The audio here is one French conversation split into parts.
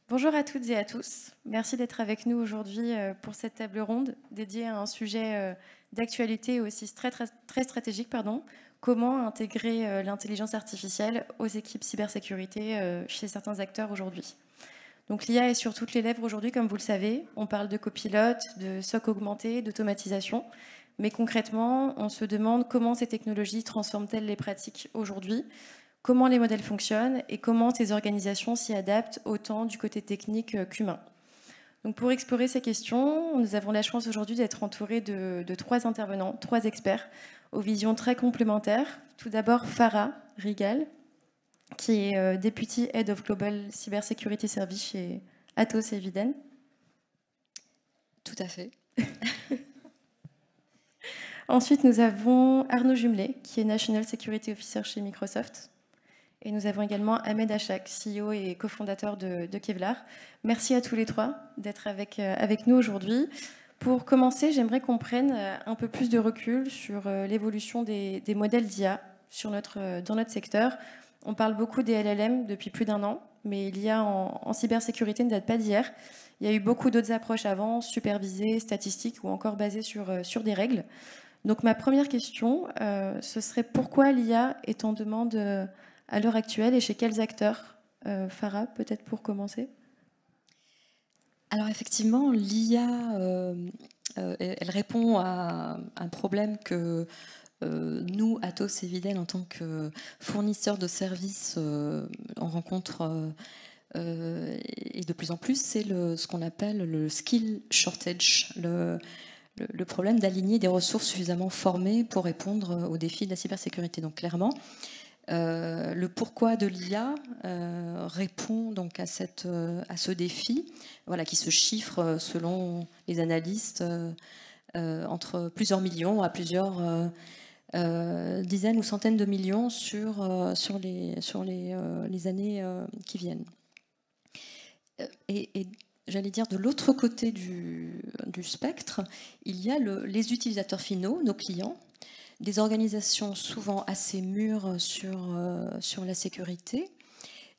Bonjour à toutes et à tous. Merci d'être avec nous aujourd'hui pour cette table ronde dédiée à un sujet d'actualité aussi très stratégique. Comment intégrer l'intelligence artificielle aux équipes cybersécurité chez certains acteurs aujourd'hui. Donc l'IA est sur toutes les lèvres aujourd'hui, comme vous le savez. On parle de copilote, de SOC augmenté, d'automatisation. Mais concrètement, on se demande comment ces technologies transforment-elles les pratiques aujourd'hui, comment les modèles fonctionnent et comment ces organisations s'y adaptent autant du côté technique qu'humain. Donc pour explorer ces questions, nous avons la chance aujourd'hui d'être entourés de trois intervenants, trois experts, aux visions très complémentaires. Tout d'abord, Farah Rigal, qui est Deputy Head of Global Cybersecurity Service chez Atos et Eviden. Tout à fait. Ensuite, nous avons Arnaud Jumelet, qui est National Security Officer chez Microsoft. Et nous avons également Ahmed Achak, CEO et cofondateur de Kevlar. Merci à tous les trois d'être avec nous aujourd'hui. Pour commencer, j'aimerais qu'on prenne un peu plus de recul sur l'évolution des modèles d'IA dans notre secteur. On parle beaucoup des LLM depuis plus d'un an, mais l'IA en cybersécurité ne date pas d'hier. Il y a eu beaucoup d'autres approches avant, supervisées, statistiques ou encore basées sur des règles. Donc ma première question, ce serait pourquoi l'IA est en demande à l'heure actuelle et chez quels acteurs Farah, peut-être pour commencer. Alors effectivement, l'IA, elle répond à un problème que nous, Atos et Eviden, en tant que fournisseurs de services, on rencontre et de plus en plus, c'est ce qu'on appelle le skill shortage, le problème d'aligner des ressources suffisamment formées pour répondre aux défis de la cybersécurité. Donc clairement, le pourquoi de l'IA répond donc à ce défi, voilà, qui se chiffre selon les analystes entre plusieurs millions à plusieurs dizaines ou centaines de millions sur les années qui viennent. Et j'allais dire, de l'autre côté du spectre, il y a les utilisateurs finaux, nos clients, des organisations souvent assez mûres sur la sécurité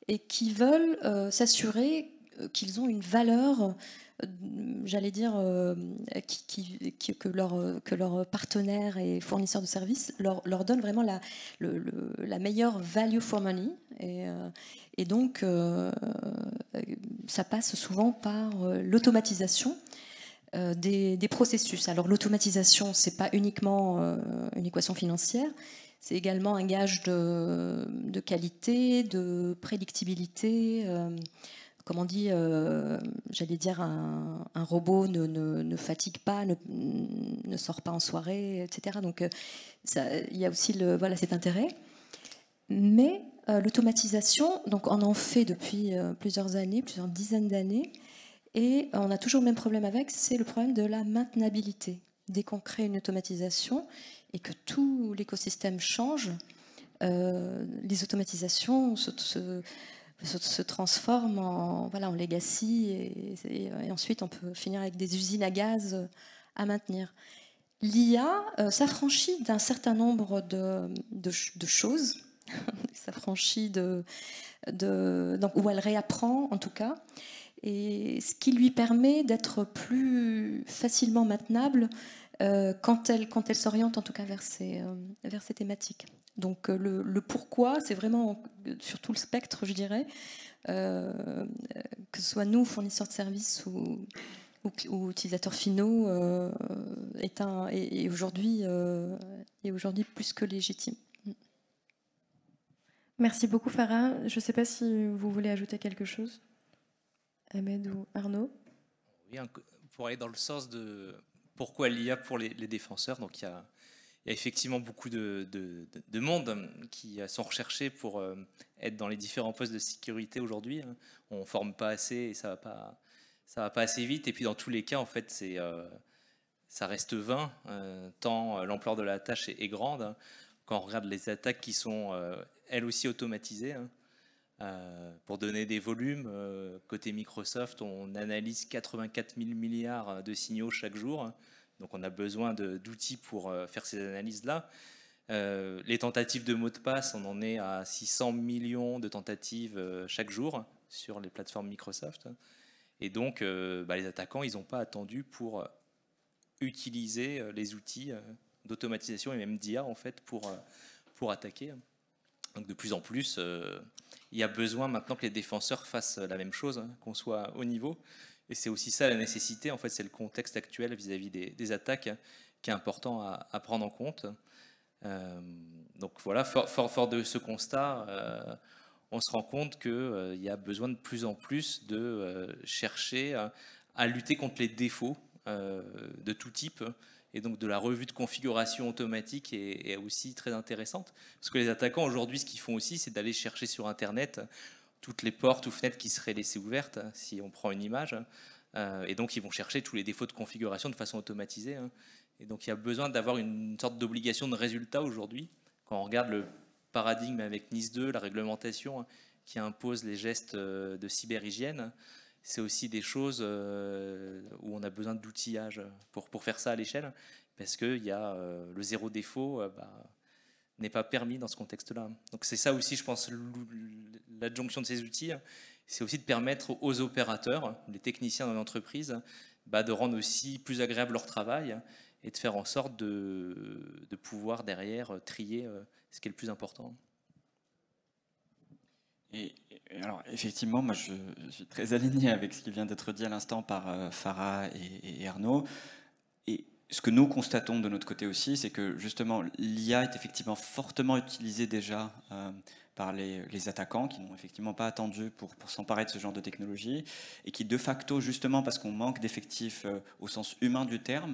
et qui veulent s'assurer qu'ils ont une valeur, j'allais dire, que leurs partenaires et fournisseurs de services leur donnent vraiment la meilleure value for money. Et donc, ça passe souvent par l'automatisation des processus. Alors l'automatisation, ce n'est pas uniquement une équation financière, c'est également un gage de qualité, de prédictibilité. Comme on dit, j'allais dire, un robot ne fatigue pas, ne sort pas en soirée, etc. Donc il y a aussi cet intérêt. Mais l'automatisation, donc on en fait depuis plusieurs années, plusieurs dizaines d'années, et on a toujours le même problème avec, c'est le problème de la maintenabilité. Dès qu'on crée une automatisation et que tout l'écosystème change, les automatisations se transforment en legacy et ensuite on peut finir avec des usines à gaz à maintenir. L'IA s'affranchit d'un certain nombre de choses, s'affranchit où elle réapprend en tout cas, et ce qui lui permet d'être plus facilement maintenable quand elle s'oriente en tout cas vers ces thématiques. Donc le pourquoi, c'est vraiment sur tout le spectre, je dirais, que ce soit nous, fournisseurs de services ou utilisateurs finaux, est aujourd'hui plus que légitime. Merci beaucoup Farah. Je ne sais pas si vous voulez ajouter quelque chose, Ahmed ou Arnaud. Oui, pour aller dans le sens de pourquoi l'IA pour les défenseurs, donc il y a effectivement beaucoup de monde qui sont recherchés pour être dans les différents postes de sécurité aujourd'hui. On ne forme pas assez et ça va pas assez vite. Et puis dans tous les cas, en fait, ça reste vain, tant l'ampleur de la tâche est grande. Quand on regarde les attaques qui sont elles aussi automatisées, pour donner des volumes, côté Microsoft, on analyse 84 000 milliards de signaux chaque jour. Donc on a besoin d'outils pour faire ces analyses-là. Les tentatives de mots de passe, on en est à 600 millions de tentatives chaque jour. sur les plateformes Microsoft. Et donc, les attaquants, ils n'ont pas attendu pour utiliser les outils d'automatisation et même d'IA en fait pour attaquer. Donc de plus en plus, il y a besoin maintenant que les défenseurs fassent la même chose, qu'on soit au niveau. Et c'est aussi ça la nécessité, en fait, c'est le contexte actuel vis-à-vis des attaques qui est important à prendre en compte. Donc voilà, fort de ce constat, on se rend compte qu'il y a besoin de plus en plus de chercher à lutter contre les défauts de tout type. Et donc de la revue de configuration automatique est aussi très intéressante. Parce que les attaquants aujourd'hui, ce qu'ils font aussi, c'est d'aller chercher sur Internet toutes les portes ou fenêtres qui seraient laissées ouvertes si on prend une image. Et donc ils vont chercher tous les défauts de configuration de façon automatisée. Et donc il y a besoin d'avoir une sorte d'obligation de résultat aujourd'hui. Quand on regarde le paradigme avec NIS 2, la réglementation qui impose les gestes de cyberhygiène, c'est aussi des choses où on a besoin d'outillage pour faire ça à l'échelle, parce que le zéro défaut n'est pas permis dans ce contexte-là. Donc c'est ça aussi, je pense, l'adjonction de ces outils, c'est aussi de permettre aux opérateurs, les techniciens dans l'entreprise, de rendre aussi plus agréable leur travail et de faire en sorte de pouvoir derrière trier ce qui est le plus important. Et alors, effectivement, moi je suis très aligné avec ce qui vient d'être dit à l'instant par Farah et Arnaud. Et ce que nous constatons de notre côté aussi, c'est que justement l'IA est effectivement fortement utilisée déjà par les attaquants qui n'ont effectivement pas attendu pour s'emparer de ce genre de technologie et qui de facto, justement parce qu'on manque d'effectifs au sens humain du terme,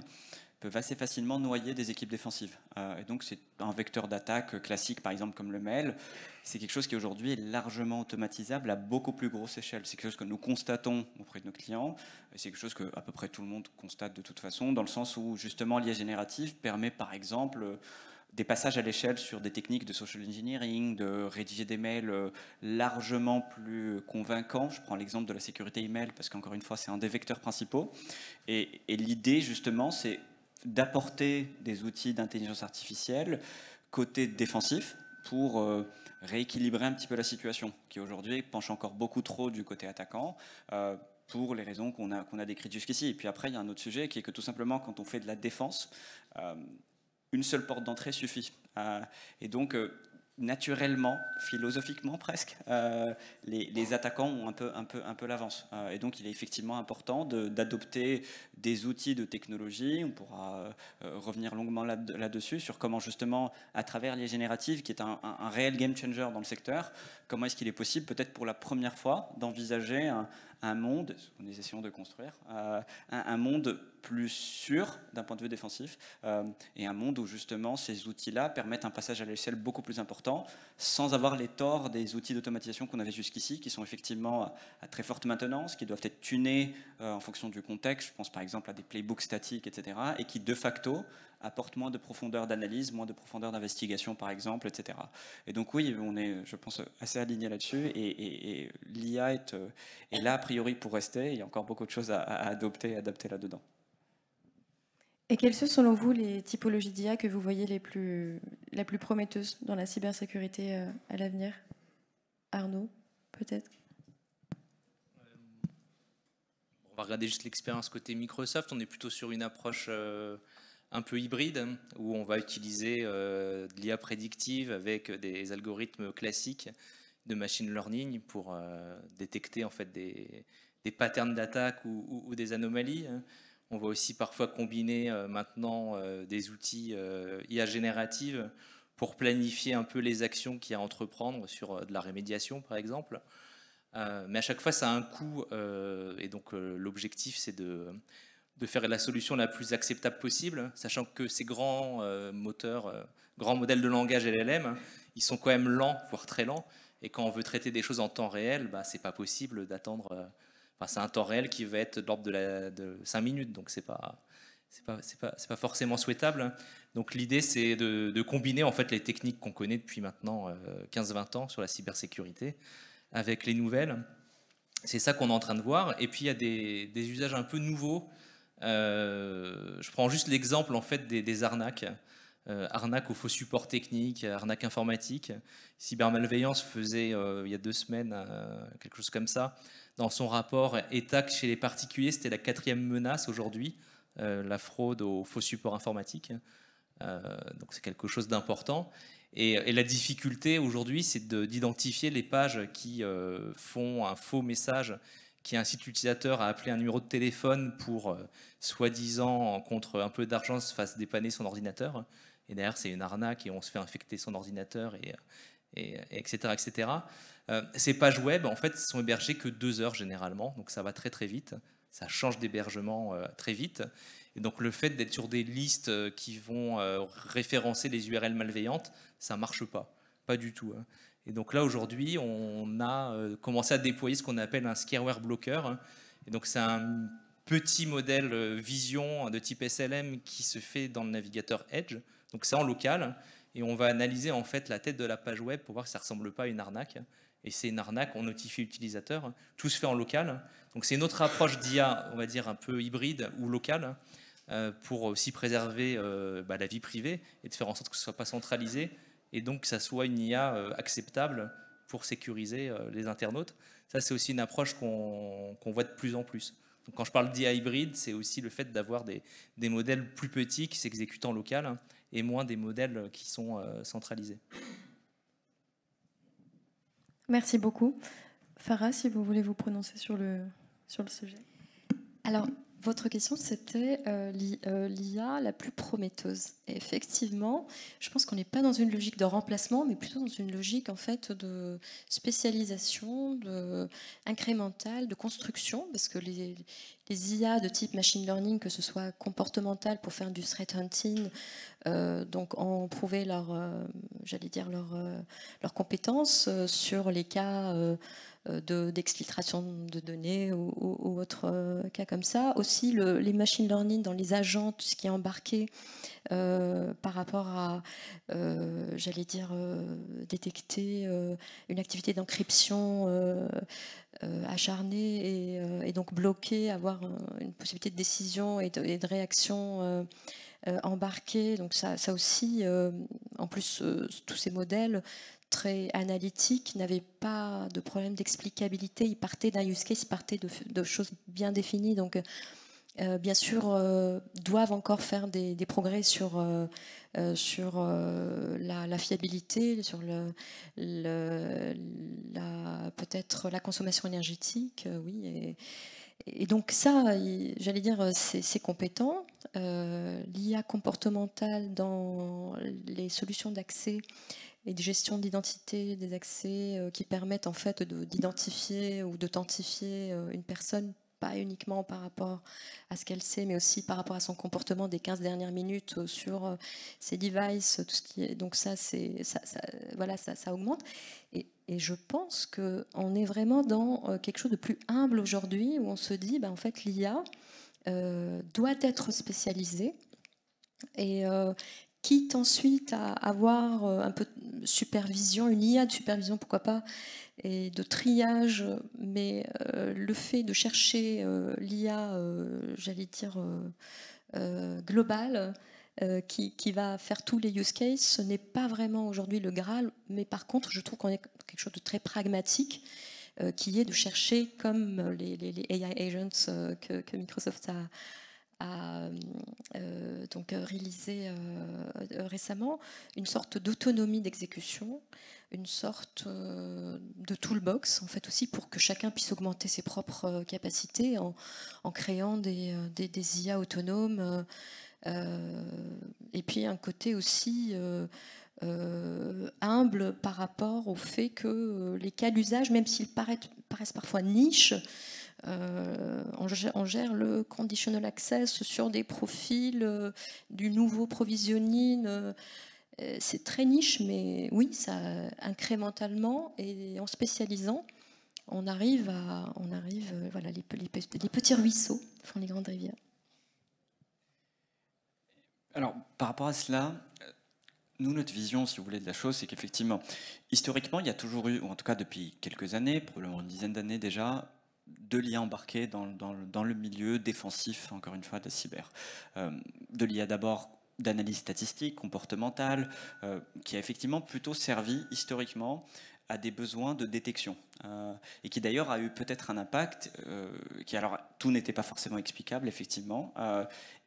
peuvent assez facilement noyer des équipes défensives. Et donc c'est un vecteur d'attaque classique, par exemple comme le mail. C'est quelque chose qui aujourd'hui est largement automatisable à beaucoup plus grosse échelle. C'est quelque chose que nous constatons auprès de nos clients. Et c'est quelque chose que à peu près tout le monde constate de toute façon, dans le sens où justement l'IA générative permet par exemple des passages à l'échelle sur des techniques de social engineering, de rédiger des mails largement plus convaincants. Je prends l'exemple de la sécurité email parce qu'encore une fois c'est un des vecteurs principaux. Et l'idée justement c'est d'apporter des outils d'intelligence artificielle côté défensif pour rééquilibrer un petit peu la situation qui aujourd'hui penche encore beaucoup trop du côté attaquant pour les raisons qu'on a décrites jusqu'ici. Et puis après, il y a un autre sujet qui est que tout simplement quand on fait de la défense, une seule porte d'entrée suffit. Et donc naturellement, philosophiquement presque, les attaquants ont un peu l'avance. Et donc il est effectivement important d'adopter des outils de technologie. On pourra revenir longuement là-dessus, sur comment justement, à travers l'IA générative, qui est un réel game changer dans le secteur, comment est-ce qu'il est possible, peut-être pour la première fois, d'envisager un monde, nous essayons de construire, un monde plus sûr d'un point de vue défensif, et un monde où justement ces outils-là permettent un passage à l'échelle beaucoup plus important, sans avoir les torts des outils d'automatisation qu'on avait jusqu'ici, qui sont effectivement à très forte maintenance, qui doivent être tunés en fonction du contexte. Je pense par exemple à des playbooks statiques, etc., et qui de facto apportent moins de profondeur d'analyse, moins de profondeur d'investigation par exemple, etc. Et donc oui, on est, je pense, assez alignés là-dessus, et l'IA est là a priori pour rester. Il y a encore beaucoup de choses à adopter et adapter là-dedans. Et quelles sont selon vous les typologies d'IA que vous voyez les plus prometteuses dans la cybersécurité à l'avenir? Arnaud, peut-être? On va regarder juste l'expérience côté Microsoft. On est plutôt sur une approche un peu hybride, où on va utiliser de l'IA prédictive avec des algorithmes classiques de machine learning pour détecter en fait des patterns d'attaque ou des anomalies. On va aussi parfois combiner maintenant des outils IA générative pour planifier un peu les actions qu'il y a à entreprendre sur de la rémédiation par exemple. Mais à chaque fois ça a un coût et donc l'objectif c'est de faire la solution la plus acceptable possible, sachant que ces grands moteurs, grands modèles de langage LLM, ils sont quand même lents, voire très lents, et quand on veut traiter des choses en temps réel, c'est pas possible d'attendre. C'est un temps réel qui va être de l'ordre de 5 minutes, donc c'est pas forcément souhaitable. Donc l'idée c'est de combiner en fait les techniques qu'on connaît depuis maintenant 15-20 ans sur la cybersécurité avec les nouvelles. C'est ça qu'on est en train de voir. Et puis il y a des usages un peu nouveaux. Je prends juste l'exemple en fait des arnaques. arnaque au faux support technique, arnaque informatique. Cybermalveillance faisait, il y a 2 semaines, quelque chose comme ça, dans son rapport ETAC chez les particuliers, c'était la 4e menace aujourd'hui, la fraude au faux support informatique. Donc c'est quelque chose d'important. Et la difficulté aujourd'hui, c'est d'identifier les pages qui font un faux message qui incite l'utilisateur à appeler un numéro de téléphone pour, soi-disant, contre un peu d'argent, se fasse dépanner son ordinateur. Et derrière, c'est une arnaque et on se fait infecter son ordinateur, etc. etc. Ces pages web, en fait, sont hébergées que 2 heures généralement, donc ça va très très vite. Ça change d'hébergement très vite. Et donc le fait d'être sur des listes qui vont référencer les URL malveillantes, ça ne marche pas du tout. Et donc là aujourd'hui, on a commencé à déployer ce qu'on appelle un scareware blocker. Et donc c'est un petit modèle vision de type SLM qui se fait dans le navigateur Edge. Donc c'est en local et on va analyser en fait la tête de la page web pour voir si ça ne ressemble pas à une arnaque. Et c'est une arnaque, on notifie l'utilisateur. Tout se fait en local. Donc c'est une autre approche d'IA, on va dire un peu hybride ou locale, pour aussi préserver la vie privée et de faire en sorte que ce ne soit pas centralisé et donc que ça soit une IA acceptable pour sécuriser les internautes. Ça, c'est aussi une approche qu'on voit de plus en plus. Donc, quand je parle d'IA hybride, c'est aussi le fait d'avoir des modèles plus petits qui s'exécutent en local et moins des modèles qui sont centralisés. Merci beaucoup. Farah, si vous voulez vous prononcer sur le sujet. Alors, votre question, c'était l'IA la plus prometteuse. Et effectivement, je pense qu'on n'est pas dans une logique de remplacement, mais plutôt dans une logique en fait de spécialisation, incrémentale, de construction, parce que les IA de type machine learning, que ce soit comportemental pour faire du threat hunting, donc ont prouvé leur compétences sur les cas d'exfiltration de données ou autres cas comme ça. Aussi, les machine learning dans les agents, tout ce qui est embarqué par rapport à, détecter une activité d'encryption acharnée et donc bloquer, avoir une possibilité de décision et de réaction embarquée. Donc ça aussi, en plus, tous ces modèles très analytiques n'avaient pas de problème d'explicabilité. Ils partaient d'un use case, ils partaient de choses bien définies. Donc, bien sûr, doivent encore faire des progrès sur la fiabilité, sur peut-être la consommation énergétique, oui. Et donc ça, j'allais dire, c'est compétent. L'IA comportementale dans les solutions d'accès et de gestion d'identité des accès qui permettent en fait d'identifier ou d'authentifier une personne, pas uniquement par rapport à ce qu'elle sait, mais aussi par rapport à son comportement des 15 dernières minutes sur ses devices, tout ce qui est. Donc ça, ça augmente. Et je pense qu'on est vraiment dans quelque chose de plus humble aujourd'hui, où on se dit, en fait, l'IA doit être spécialisée et quitte ensuite à avoir un peu de supervision, une IA de supervision, pourquoi pas, et de triage, mais le fait de chercher l'IA, globale, qui va faire tous les use cases, ce n'est pas vraiment aujourd'hui le Graal, mais par contre, je trouve qu'on est quelque chose de très pragmatique, qui est de chercher, comme les AI agents que Microsoft a donc réalisé récemment, une sorte d'autonomie d'exécution, une sorte de toolbox en fait aussi pour que chacun puisse augmenter ses propres capacités en créant des IA autonomes, et puis un côté aussi humble par rapport au fait que les cas d'usage, même s'ils paraissent parfois niches, on gère le conditional access sur des profils du nouveau provisioning. C'est très niche, mais oui, ça, incrémentalement et en spécialisant, on arrive, voilà, les petits ruisseaux font les grandes rivières. Alors, par rapport à cela, nous, notre vision, si vous voulez, de la chose, c'est qu'effectivement, historiquement, il y a toujours eu, ou en tout cas depuis quelques années, probablement une dizaine d'années déjà, de l'IA embarquée dans le milieu défensif, encore une fois, de la cyber. De l'IA d'abord d'analyse statistique, comportementale, qui a effectivement plutôt servi historiquement à des besoins de détection, et qui d'ailleurs a eu peut-être un impact, alors tout n'était pas forcément explicable effectivement,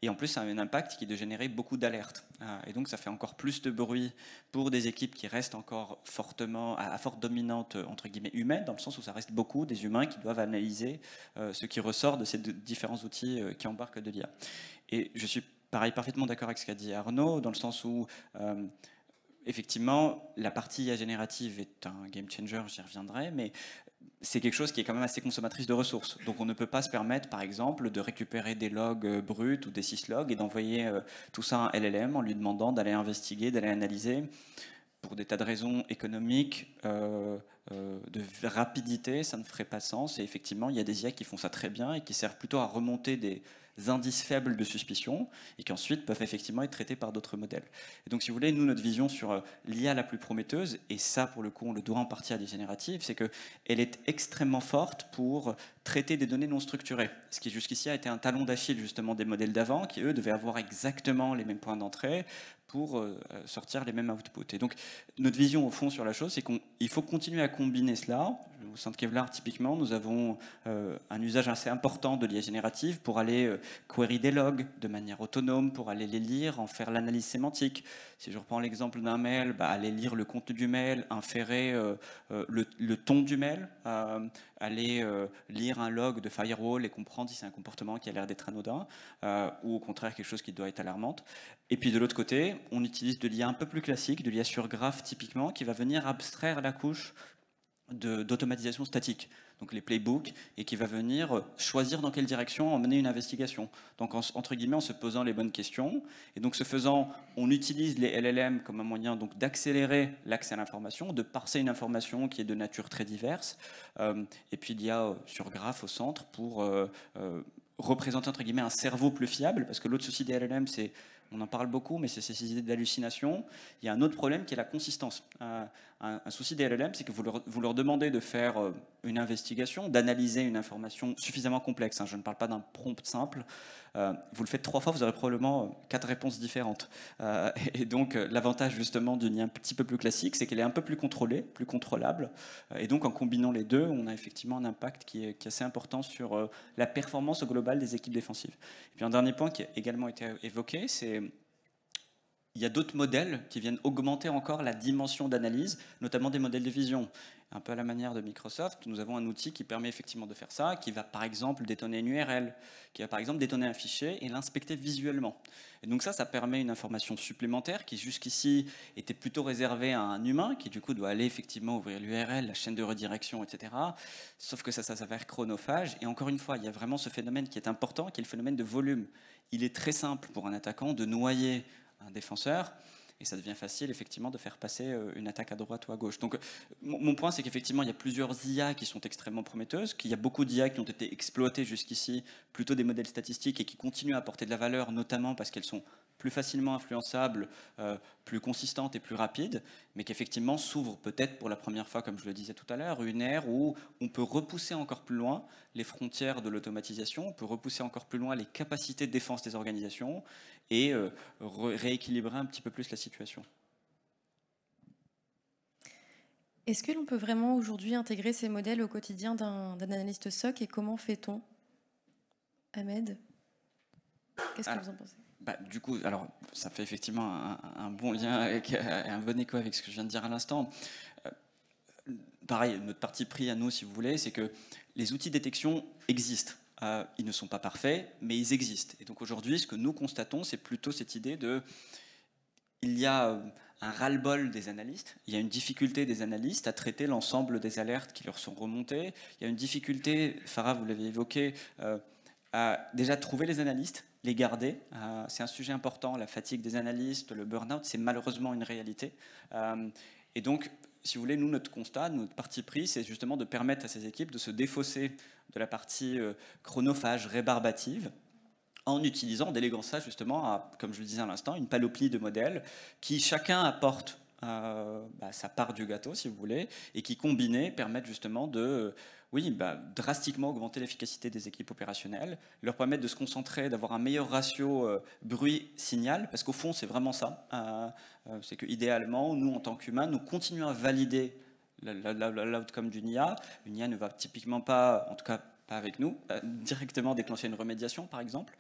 et en plus ça a eu un impact qui est de générer beaucoup d'alertes, et donc ça fait encore plus de bruit pour des équipes qui restent encore fortement, à forte dominante entre guillemets humaine, dans le sens où ça reste beaucoup des humains qui doivent analyser ce qui ressort de ces différents outils qui embarquent de l'IA. Et je suis pareil parfaitement d'accord avec ce qu'a dit Arnaud, dans le sens où effectivement, la partie IA générative est un game changer, j'y reviendrai, mais c'est quelque chose qui est quand même assez consommatrice de ressources. Donc on ne peut pas se permettre, par exemple, de récupérer des logs bruts ou des syslogs et d'envoyer tout ça à un LLM en lui demandant d'aller investiguer, d'aller analyser. Pour des tas de raisons économiques, de rapidité, ça ne ferait pas sens. Et effectivement, il y a des IA qui font ça très bien et qui servent plutôt à remonter des indices faibles de suspicion et qui ensuite peuvent effectivement être traités par d'autres modèles. Et donc, si vous voulez, nous, notre vision sur l'IA la plus prometteuse, et ça, pour le coup, on le doit en partie à des génératives, c'est qu'elle est extrêmement forte pour traiter des données non structurées, ce qui jusqu'ici a été un talon d'Achille justement des modèles d'avant, qui eux devaient avoir exactement les mêmes points d'entrée pour sortir les mêmes outputs. Et donc, notre vision au fond sur la chose, c'est qu'il faut continuer à combiner cela. Au sein de Kevlar, typiquement, nous avons un usage assez important de l'IA générative pour aller query des logs de manière autonome, pour aller les lire, en faire l'analyse sémantique. Si je reprends l'exemple d'un mail, aller lire le contenu du mail, inférer le ton du mail, aller lire un log de firewall et comprendre si c'est un comportement qui a l'air d'être anodin, ou au contraire quelque chose qui doit être alarmante. Et puis de l'autre côté, on utilise de l'IA un peu plus classique, de l'IA sur graphe typiquement, qui va venir abstraire la couche d'automatisation statique, donc les playbooks, et qui va venir choisir dans quelle direction emmener une investigation. Donc entre guillemets en se posant les bonnes questions. Et donc ce faisant, on utilise les LLM comme un moyen donc d'accélérer l'accès à l'information, de parser une information qui est de nature très diverse. Et puis l'IA sur graphe au centre pour représenter entre guillemets un cerveau plus fiable, parce que l'autre souci des LLM, c'est, on en parle beaucoup, mais c'est ces idées d'hallucination. Il y a un autre problème qui est la consistance. Un souci des LLM, c'est que vous leur demandez de faire une investigation, d'analyser une information suffisamment complexe. Je ne parle pas d'un prompt simple. Vous le faites 3 fois, vous aurez probablement 4 réponses différentes. Et donc, l'avantage justement d'une IA un petit peu plus classique, c'est qu'elle est un peu plus contrôlée, plus contrôlable. Et donc, en combinant les deux, on a effectivement un impact qui est assez important sur la performance globale des équipes défensives. Et puis, un dernier point qui a également été évoqué, c'est il y a d'autres modèles qui viennent augmenter encore la dimension d'analyse, notamment des modèles de vision. Un peu à la manière de Microsoft, nous avons un outil qui permet effectivement de faire ça, qui va par exemple détonner une URL, qui va par exemple détonner un fichier et l'inspecter visuellement. Et donc ça permet une information supplémentaire qui jusqu'ici était plutôt réservée à un humain, qui du coup doit aller effectivement ouvrir l'URL, la chaîne de redirection, etc. Sauf que ça s'avère chronophage. Et encore une fois, il y a vraiment ce phénomène qui est important, qui est le phénomène de volume. Il est très simple pour un attaquant de noyer un défenseur, et ça devient facile effectivement de faire passer une attaque à droite ou à gauche. Donc mon point, c'est qu'effectivement il y a plusieurs IA qui sont extrêmement prometteuses, qu'il y a beaucoup d'IA qui ont été exploitées jusqu'ici, plutôt des modèles statistiques, et qui continuent à apporter de la valeur, notamment parce qu'elles sont plus facilement influençables, plus consistantes et plus rapides, mais qu'effectivement s'ouvre peut-être pour la première fois, comme je le disais tout à l'heure, une ère où on peut repousser encore plus loin les frontières de l'automatisation, on peut repousser encore plus loin les capacités de défense des organisations et rééquilibrer un petit peu plus la situation. Est-ce que l'on peut vraiment aujourd'hui intégrer ces modèles au quotidien d'un analyste SOC, et comment fait-on? Ahmed, qu'est-ce que vous en pensez? Du coup, alors, ça fait effectivement un bon lien et un bon écho avec ce que je viens de dire à l'instant. Pareil, notre parti pris à nous, si vous voulez, c'est que les outils de détection existent. Ils ne sont pas parfaits, mais ils existent. Et donc aujourd'hui, ce que nous constatons, c'est plutôt cette idée de... Il y a un ras-le-bol des analystes, il y a une difficulté des analystes à traiter l'ensemble des alertes qui leur sont remontées, il y a une difficulté, Farah, vous l'avez évoqué, à déjà trouver les analystes, les garder. C'est un sujet important, la fatigue des analystes, le burn-out, c'est malheureusement une réalité. Et donc, si vous voulez, nous, notre constat, notre parti pris, c'est justement de permettre à ces équipes de se défausser de la partie chronophage, rébarbative, en utilisant, en déléguant ça justement à, comme je le disais à l'instant, une panoplie de modèles qui chacun apporte sa part du gâteau, si vous voulez, et qui, combinés, permettent justement de drastiquement augmenter l'efficacité des équipes opérationnelles, leur permettre de se concentrer, d'avoir un meilleur ratio bruit-signal, parce qu'au fond, c'est vraiment ça. C'est qu'idéalement, nous, en tant qu'humains, nous continuons à valider l'outcome d'une IA. Une IA ne va typiquement pas, en tout cas pas avec nous, directement déclencher une remédiation, par exemple.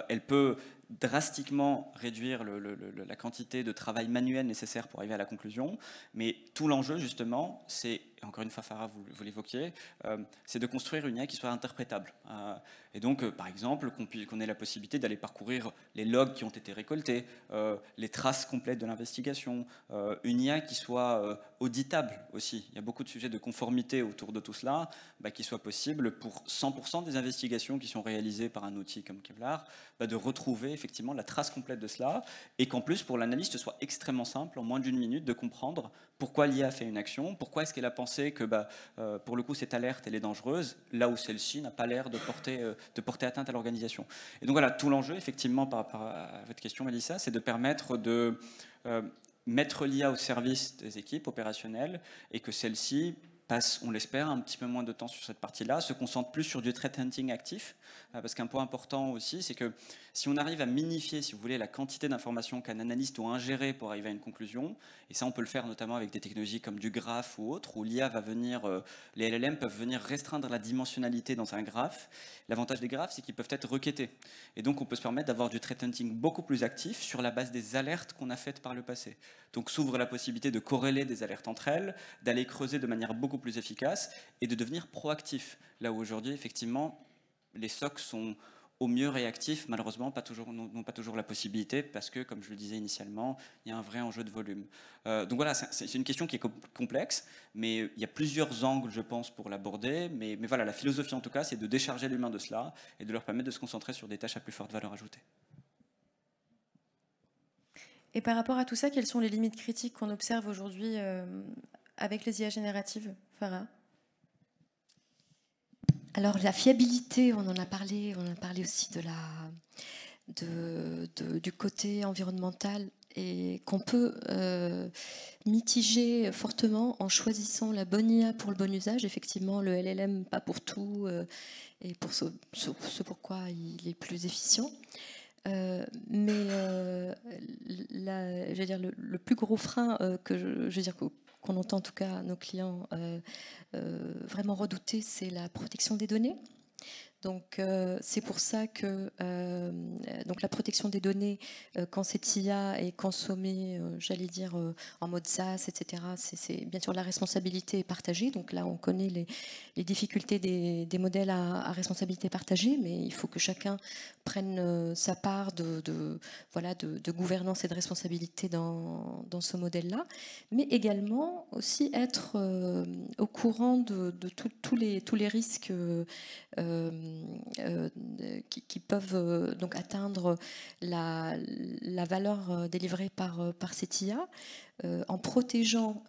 Elle peut drastiquement réduire la quantité de travail manuel nécessaire pour arriver à la conclusion, mais tout l'enjeu, justement, c'est, encore une fois, Farah, vous l'évoquiez, c'est de construire une IA qui soit interprétable. Et donc, par exemple, qu'on ait la possibilité d'aller parcourir les logs qui ont été récoltés, les traces complètes de l'investigation, une IA qui soit auditable aussi. Il y a beaucoup de sujets de conformité autour de tout cela, qui soit possible pour 100% des investigations qui sont réalisées par un outil comme Kevlar, de retrouver effectivement la trace complète de cela, et qu'en plus, pour l'analyste, ce soit extrêmement simple, en moins d'une minute, de comprendre pourquoi l'IA a fait une action, pourquoi est-ce qu'elle a pensé que, pour le coup, cette alerte, elle est dangereuse, là où celle-ci n'a pas l'air de porter atteinte à l'organisation. Et donc voilà, tout l'enjeu, effectivement, par rapport à votre question, Mélissa, c'est de permettre de mettre l'IA au service des équipes opérationnelles, et que celle-ci passe, on l'espère, un petit peu moins de temps sur cette partie-là, se concentre plus sur du threat hunting actif, parce qu'un point important aussi, c'est que si on arrive à minifier, si vous voulez, la quantité d'informations qu'un analyste doit ingérer pour arriver à une conclusion, et ça on peut le faire notamment avec des technologies comme du graphe ou autre, où l'IA va venir, les LLM peuvent venir restreindre la dimensionnalité dans un graphe. L'avantage des graphes, c'est qu'ils peuvent être requêtés. Et donc on peut se permettre d'avoir du threat hunting beaucoup plus actif sur la base des alertes qu'on a faites par le passé. Donc s'ouvre la possibilité de corréler des alertes entre elles, d'aller creuser de manière beaucoup plus efficace et de devenir proactif. Là où aujourd'hui, effectivement, les SOC sont au mieux réactifs, malheureusement n'ont pas toujours la possibilité, parce que, comme je le disais initialement, il y a un vrai enjeu de volume. Donc voilà, c'est une question qui est complexe, mais il y a plusieurs angles, je pense, pour l'aborder. Mais voilà, la philosophie, en tout cas, c'est de décharger l'humain de cela et de leur permettre de se concentrer sur des tâches à plus forte valeur ajoutée. Et par rapport à tout ça, quelles sont les limites critiques qu'on observe aujourd'hui avec les IA génératives, Farah ? Alors la fiabilité, on en a parlé aussi du côté environnemental, et qu'on peut mitiger fortement en choisissant la bonne IA pour le bon usage. Effectivement, le LLM, pas pour tout, et pour ce pourquoi il est plus efficient. Mais je veux dire, le plus gros frein qu'on entend en tout cas nos clients vraiment redouter, c'est la protection des données. Donc c'est pour ça que donc la protection des données, quand cette IA est consommée, en mode SaaS, etc., c'est bien sûr la responsabilité est partagée. Donc là, on connaît les difficultés des modèles à responsabilité partagée, mais il faut que chacun prenne sa part de gouvernance et de responsabilité dans ce modèle-là, mais également aussi être au courant de tous les risques qui peuvent donc atteindre la valeur délivrée par cette IA, en protégeant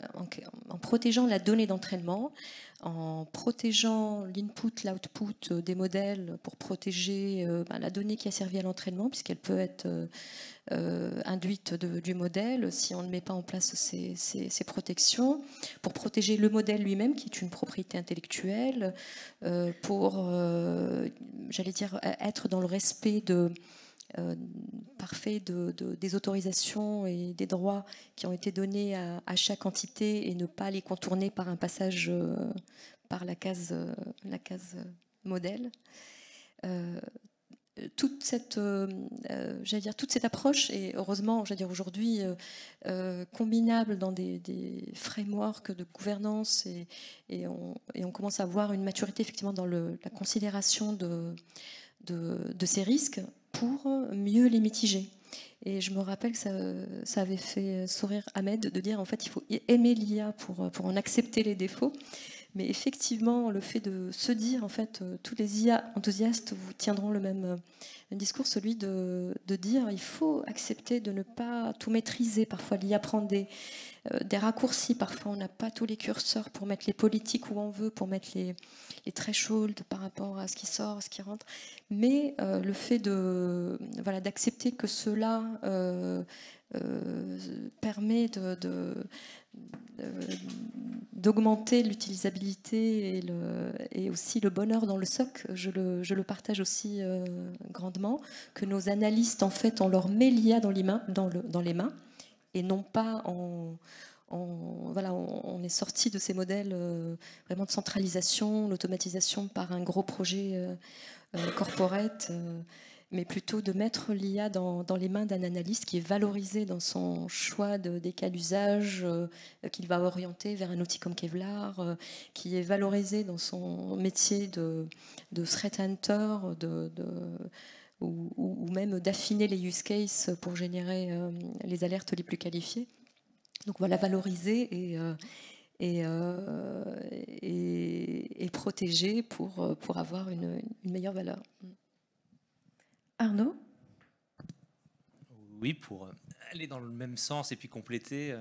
la donnée d'entraînement, en protégeant l'input, l'output des modèles pour protéger la donnée qui a servi à l'entraînement, puisqu'elle peut être induite du modèle si on ne met pas en place ces protections, pour protéger le modèle lui-même qui est une propriété intellectuelle, pour être dans le respect parfait des autorisations et des droits qui ont été donnés à chaque entité, et ne pas les contourner par un passage par la case modèle. Toute cette approche est heureusement, aujourd'hui, combinable dans des frameworks de gouvernance, et on commence à avoir une maturité effectivement dans la considération de ces risques pour mieux les mitiger. Et je me rappelle que ça avait fait sourire Ahmed de dire en fait il faut aimer l'IA pour en accepter les défauts. Mais effectivement, le fait de se dire, en fait, tous les IA enthousiastes vous tiendront le même discours, celui de dire il faut accepter de ne pas tout maîtriser. Parfois, l'IA prend des raccourcis. Parfois, on n'a pas tous les curseurs pour mettre les politiques où on veut, pour mettre les thresholds par rapport à ce qui sort, ce qui rentre. Mais le fait d'accepter que cela permet d'augmenter l'utilisabilité et aussi le bonheur dans le SOC, je le partage aussi grandement, que nos analystes, en fait, on leur met l'IA dans les mains, et non pas on est sorti de ces modèles vraiment de centralisation, l'automatisation par un gros projet corporate, mais plutôt de mettre l'IA dans les mains d'un analyste qui est valorisé dans son choix des cas d'usage, qu'il va orienter vers un outil comme Kevlar, qui est valorisé dans son métier de threat hunter, ou même d'affiner les use cases pour générer les alertes les plus qualifiées. Donc voilà, valoriser et protéger pour avoir une meilleure valeur. Arnaud ? Oui, pour aller dans le même sens et puis compléter,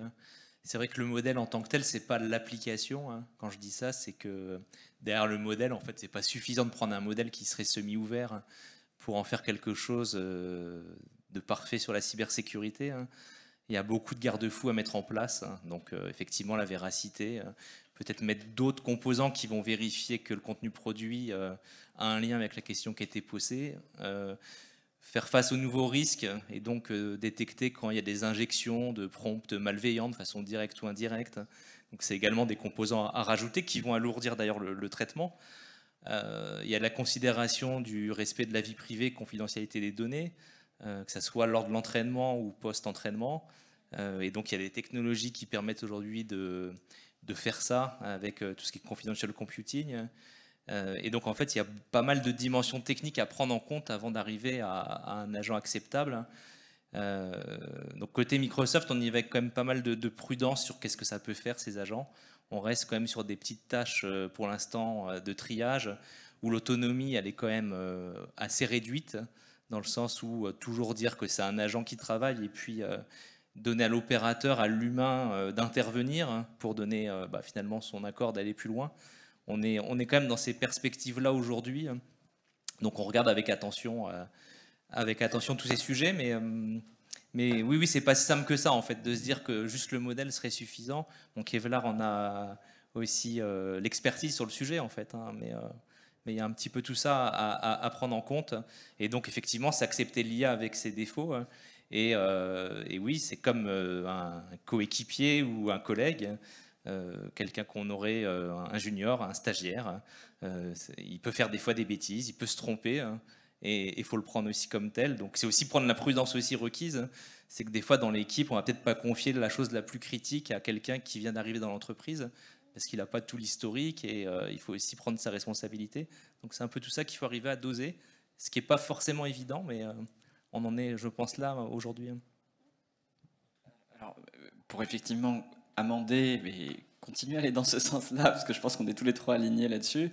c'est vrai que le modèle en tant que tel, c'est pas l'application. Hein. Quand je dis ça, c'est que derrière le modèle, en fait, c'est pas suffisant de prendre un modèle qui serait semi-ouvert pour en faire quelque chose de parfait sur la cybersécurité. Hein. Il y a beaucoup de garde-fous à mettre en place. Hein. Donc, effectivement, la véracité, peut-être mettre d'autres composants qui vont vérifier que le contenu produit a un lien avec la question qui a été posée. Faire face aux nouveaux risques et donc détecter quand il y a des injections de prompts malveillants de façon directe ou indirecte. Donc c'est également des composants à rajouter qui vont alourdir d'ailleurs le traitement. Il y a la considération du respect de la vie privée, confidentialité des données, que ce soit lors de l'entraînement ou post-entraînement. Et donc il y a des technologies qui permettent aujourd'hui de faire ça avec tout ce qui est confidential computing. Et donc en fait, il y a pas mal de dimensions techniques à prendre en compte avant d'arriver à un agent acceptable. Donc côté Microsoft, on y va avec quand même pas mal de prudence sur qu'est-ce que ça peut faire ces agents. On reste quand même sur des petites tâches pour l'instant de triage où l'autonomie elle est quand même assez réduite dans le sens où toujours dire que c'est un agent qui travaille et puis donner à l'opérateur, à l'humain d'intervenir pour donner finalement son accord d'aller plus loin. On est quand même dans ces perspectives-là aujourd'hui. Donc on regarde avec attention tous ces sujets, mais oui, c'est pas si simple que ça en fait, de se dire que juste le modèle serait suffisant. Donc Kevlar en a aussi l'expertise sur le sujet en fait, hein, mais il y a un petit peu tout ça à prendre en compte. Et donc effectivement, c'est accepter l'IA avec ses défauts. Et oui, c'est comme un coéquipier ou un collègue. Quelqu'un qu'on aurait, un junior, un stagiaire, il peut faire des fois des bêtises, il peut se tromper, hein, et il faut le prendre aussi comme tel. Donc c'est aussi prendre la prudence aussi requise. C'est que des fois dans l'équipe, on va peut-être pas confier la chose la plus critique à quelqu'un qui vient d'arriver dans l'entreprise parce qu'il n'a pas tout l'historique et il faut aussi prendre sa responsabilité. Donc c'est un peu tout ça qu'il faut arriver à doser, ce qui n'est pas forcément évident, mais on en est, je pense, là aujourd'hui. Alors, pour effectivement amender, mais continuer à aller dans ce sens-là, parce que je pense qu'on est tous les trois alignés là-dessus.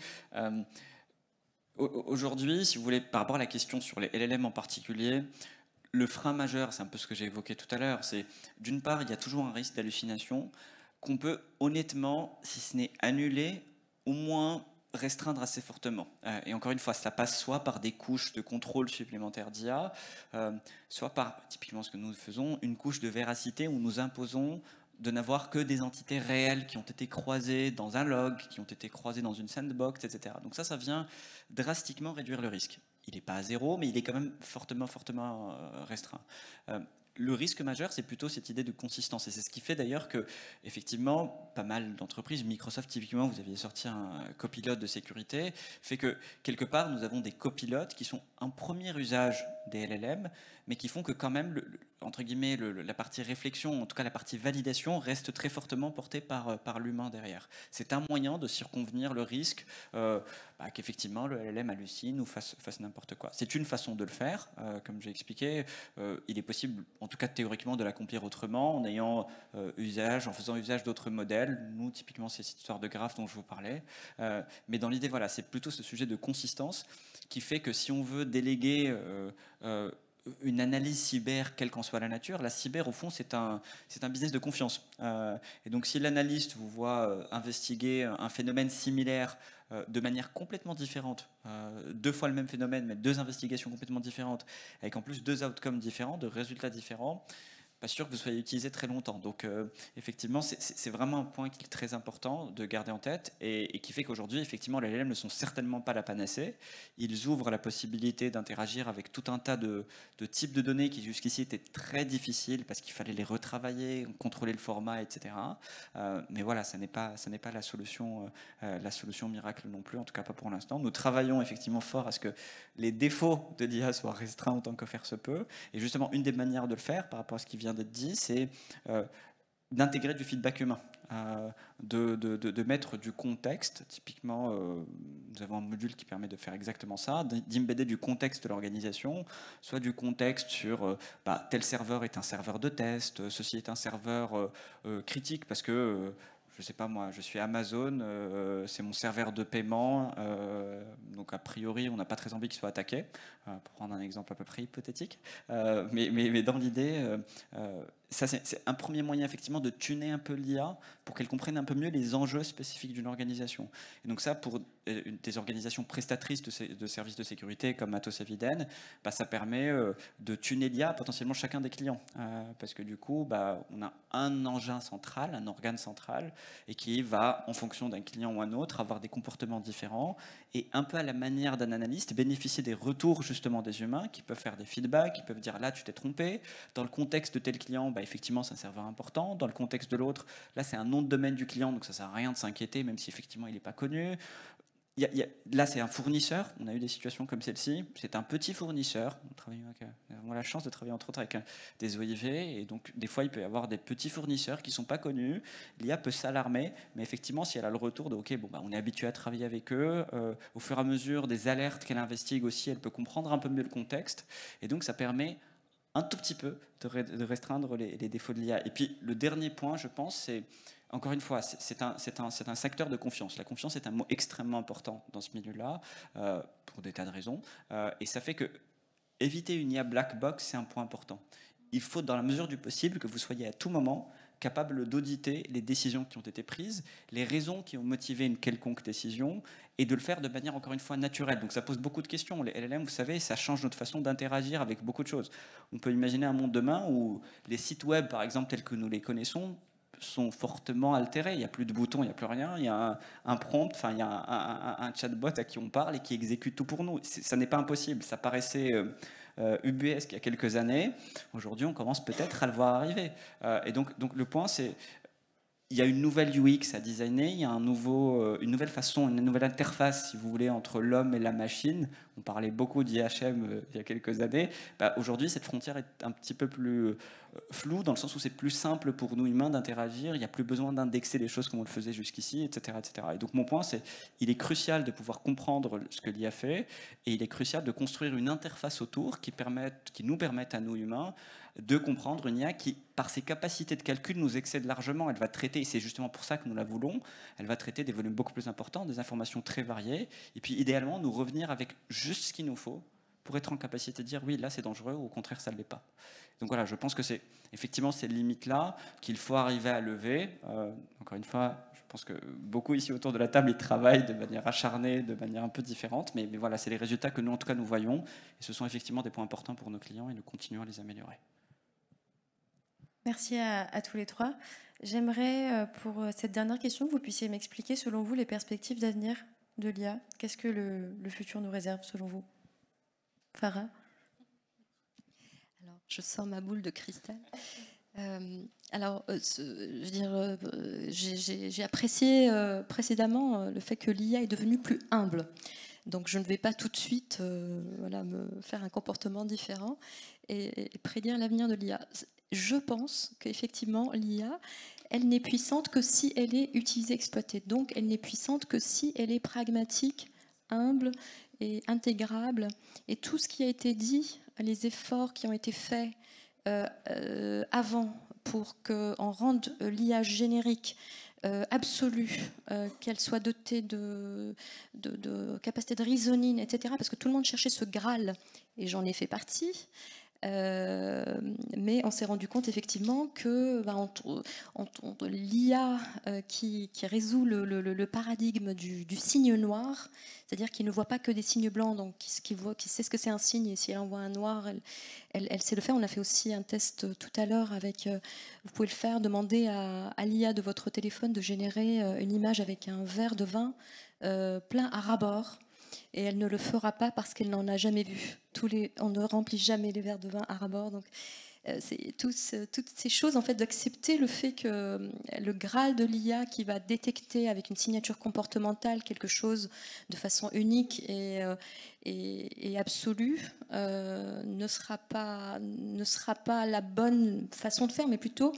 Aujourd'hui, si vous voulez, par rapport à la question sur les LLM en particulier, le frein majeur, c'est un peu ce que j'ai évoqué tout à l'heure, c'est d'une part, il y a toujours un risque d'hallucination qu'on peut honnêtement, si ce n'est annuler, au moins restreindre assez fortement. Et encore une fois, ça passe soit par des couches de contrôle supplémentaires d'IA, soit par, typiquement ce que nous faisons, une couche de véracité où nous imposons de n'avoir que des entités réelles qui ont été croisées dans un log, qui ont été croisées dans une sandbox, etc. Donc ça vient drastiquement réduire le risque. Il n'est pas à zéro, mais il est quand même fortement restreint. Le risque majeur, c'est plutôt cette idée de consistance. Et c'est ce qui fait d'ailleurs que, effectivement, pas mal d'entreprises, Microsoft typiquement, vous aviez sorti un copilote de sécurité, fait que quelque part, nous avons des copilotes qui sont un premier usage des LLM, mais qui font que quand même, entre guillemets, la partie réflexion, en tout cas la partie validation, reste très fortement portée par l'humain derrière. C'est un moyen de circonvenir le risque qu'effectivement le LLM hallucine ou fasse n'importe quoi. C'est une façon de le faire, comme j'ai expliqué. Il est possible, en tout cas théoriquement, de l'accomplir autrement, en ayant en faisant usage d'autres modèles. Nous, typiquement, c'est cette histoire de graphe dont je vous parlais. Mais dans l'idée, voilà, c'est plutôt ce sujet de consistance qui fait que si on veut déléguer une analyse cyber, quelle qu'en soit la nature, la cyber, au fond, c'est un business de confiance. Et donc, si l'analyste vous voit investiguer un phénomène similaire de manière complètement différente, 2 fois le même phénomène, mais 2 investigations complètement différentes, avec en plus 2 outcomes différents, de résultats différents, pas sûr que vous soyez utilisé très longtemps. Donc effectivement, c'est vraiment un point qui est très important de garder en tête et qui fait qu'aujourd'hui, effectivement, les LLM ne sont certainement pas la panacée. Ils ouvrent la possibilité d'interagir avec tout un tas de types de données qui jusqu'ici étaient très difficiles parce qu'il fallait les retravailler, contrôler le format, etc. Mais voilà, ça n'est pas la solution miracle non plus, en tout cas pas pour l'instant. Nous travaillons effectivement fort à ce que les défauts de l'IA soient restreints autant que faire se peut. Et justement, une des manières de le faire par rapport à ce qui vient d'être dit, c'est d'intégrer du feedback humain, de mettre du contexte. Typiquement, nous avons un module qui permet de faire exactement ça, d'embedder du contexte de l'organisation, soit du contexte sur tel serveur est un serveur de test, ceci est un serveur critique parce que je sais pas moi, je suis Amazon, c'est mon serveur de paiement, donc a priori on n'a pas très envie qu'il soit attaqué, pour prendre un exemple à peu près hypothétique, mais dans l'idée, ça c'est un premier moyen effectivement de tuner un peu l'IA pour qu'elle comprenne un peu mieux les enjeux spécifiques d'une organisation. Et donc ça, pour des organisations prestatrices de services de sécurité comme Atos Eviden, ça permet de tuner l'IA à potentiellement chacun des clients, parce que du coup, on a un engin central, un organe central, et qui va, en fonction d'un client ou un autre, avoir des comportements différents, et un peu à la manière d'un analyste, bénéficier des retours justement des humains, qui peuvent faire des feedbacks, qui peuvent dire là tu t'es trompé, dans le contexte de tel client, effectivement c'est un serveur important, dans le contexte de l'autre, là c'est un nom de domaine du client, donc ça sert à rien de s'inquiéter, même si effectivement il n'est pas connu. Là, c'est un fournisseur. On a eu des situations comme celle-ci. C'est un petit fournisseur. Nous avons la chance de travailler entre autres avec des OIV. Et donc, des fois, il peut y avoir des petits fournisseurs qui ne sont pas connus. L'IA peut s'alarmer. Mais effectivement, si elle a le retour de OK, on est habitué à travailler avec eux, au fur et à mesure des alertes qu'elle investigue aussi, elle peut comprendre un peu mieux le contexte. Et donc, ça permet un tout petit peu de restreindre les défauts de l'IA. Et puis, le dernier point, je pense, c'est encore une fois, c'est un secteur de confiance. La confiance est un mot extrêmement important dans ce milieu-là, pour des tas de raisons. Et ça fait que éviter une IA black box, c'est un point important. Il faut, dans la mesure du possible, que vous soyez à tout moment capable d'auditer les décisions qui ont été prises, les raisons qui ont motivé une quelconque décision, et de le faire de manière, encore une fois, naturelle. Donc ça pose beaucoup de questions. Les LLM, vous savez, ça change notre façon d'interagir avec beaucoup de choses. On peut imaginer un monde demain où les sites web, par exemple, tels que nous les connaissons, sont fortement altérés. Il n'y a plus de boutons, il n'y a plus rien. Il y a un prompt, il y a un chatbot à qui on parle et qui exécute tout pour nous. Ça n'est pas impossible. Ça paraissait ubuesque il y a quelques années. Aujourd'hui, on commence peut-être à le voir arriver. Et donc le point, c'est il y a une nouvelle UX à designer, il y a une nouvelle façon, une nouvelle interface, si vous voulez, entre l'homme et la machine. On parlait beaucoup d'IHM il y a quelques années. Aujourd'hui, cette frontière est un petit peu plus floue, dans le sens où c'est plus simple pour nous humains d'interagir. Il n'y a plus besoin d'indexer les choses comme on le faisait jusqu'ici, etc., etc. Et donc mon point, c'est il est crucial de pouvoir comprendre ce que l'IA fait, et il est crucial de construire une interface autour qui nous permette à nous humains de comprendre une IA qui, par ses capacités de calcul, nous excède largement. Elle va traiter, et c'est justement pour ça que nous la voulons, elle va traiter des volumes beaucoup plus importants, des informations très variées, et puis idéalement nous revenir avec juste ce qu'il nous faut pour être en capacité de dire oui, là c'est dangereux, ou au contraire ça ne l'est pas. Donc voilà, je pense que c'est effectivement ces limites-là qu'il faut arriver à lever. Encore une fois, je pense que beaucoup ici autour de la table, ils travaillent de manière acharnée, de manière un peu différente, mais voilà, c'est les résultats que nous, en tout cas, nous voyons, et ce sont effectivement des points importants pour nos clients, et nous continuons à les améliorer. Merci à tous les trois. J'aimerais, pour cette dernière question, que vous puissiez m'expliquer, selon vous, les perspectives d'avenir de l'IA. Qu'est-ce que le futur nous réserve, selon vous? Farah? Alors, je sors ma boule de cristal. Je veux dire, j'ai apprécié précédemment le fait que l'IA est devenue plus humble. Donc je ne vais pas tout de suite voilà, me faire un comportement différent et prédire l'avenir de l'IA. Je pense qu'effectivement, l'IA, elle n'est puissante que si elle est utilisée, exploitée. Donc elle n'est puissante que si elle est pragmatique, humble et intégrable. Et tout ce qui a été dit, les efforts qui ont été faits avant pour qu'on rende l'IA générique, absolue, qu'elle soit dotée de capacité de reasoning, etc. Parce que tout le monde cherchait ce Graal, et j'en ai fait partie. Mais on s'est rendu compte effectivement que l'IA qui résout le paradigme du signe noir, c'est-à-dire qu'il ne voit pas que des signes blancs, donc qui sait ce que c'est un signe, et si elle envoie un noir, elle sait le faire. On a fait aussi un test tout à l'heure avec, vous pouvez le faire, demander à l'IA de votre téléphone de générer une image avec un verre de vin plein à ras-bord. Et elle ne le fera pas parce qu'elle n'en a jamais vu. On ne remplit jamais les verres de vin à ras-bord. Donc, c'est toutes ces choses, en fait, d'accepter le fait que le Graal de l'IA qui va détecter avec une signature comportementale quelque chose de façon unique et absolue ne sera pas la bonne façon de faire, mais plutôt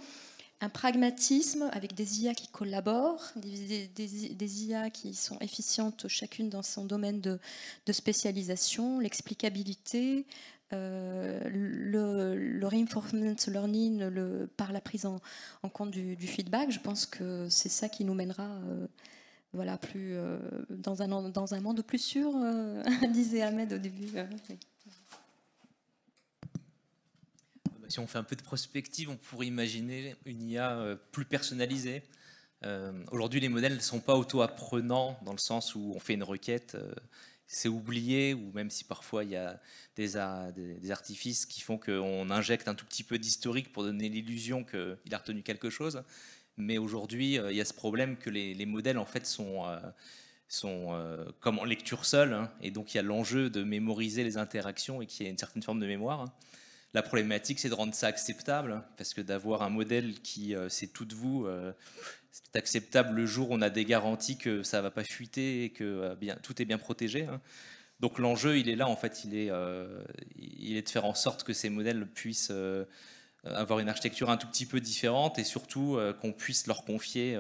un pragmatisme avec des IA qui collaborent, des IA qui sont efficientes chacune dans son domaine de spécialisation, l'explicabilité, le reinforcement learning par la prise en compte du feedback. Je pense que c'est ça qui nous mènera voilà, dans un monde plus sûr, disait Ahmed au début. Oui. Si on fait un peu de prospective, on pourrait imaginer une IA plus personnalisée. Aujourd'hui, les modèles ne sont pas auto-apprenants dans le sens où on fait une requête, c'est oublié, ou même si parfois il y a des artifices qui font qu'on injecte un tout petit peu d'historique pour donner l'illusion qu'il a retenu quelque chose. Mais aujourd'hui, il y a ce problème que les modèles en fait sont comme en lecture seule, hein, et donc il y a l'enjeu de mémoriser les interactions et qu'il y ait une certaine forme de mémoire, hein. La problématique, c'est de rendre ça acceptable, parce que d'avoir un modèle qui sait tout de vous, c'est acceptable le jour où on a des garanties que ça ne va pas fuiter et que tout est bien protégé, hein. Donc l'enjeu, il est là, en fait, il est de faire en sorte que ces modèles puissent avoir une architecture un tout petit peu différente, et surtout qu'on puisse leur confier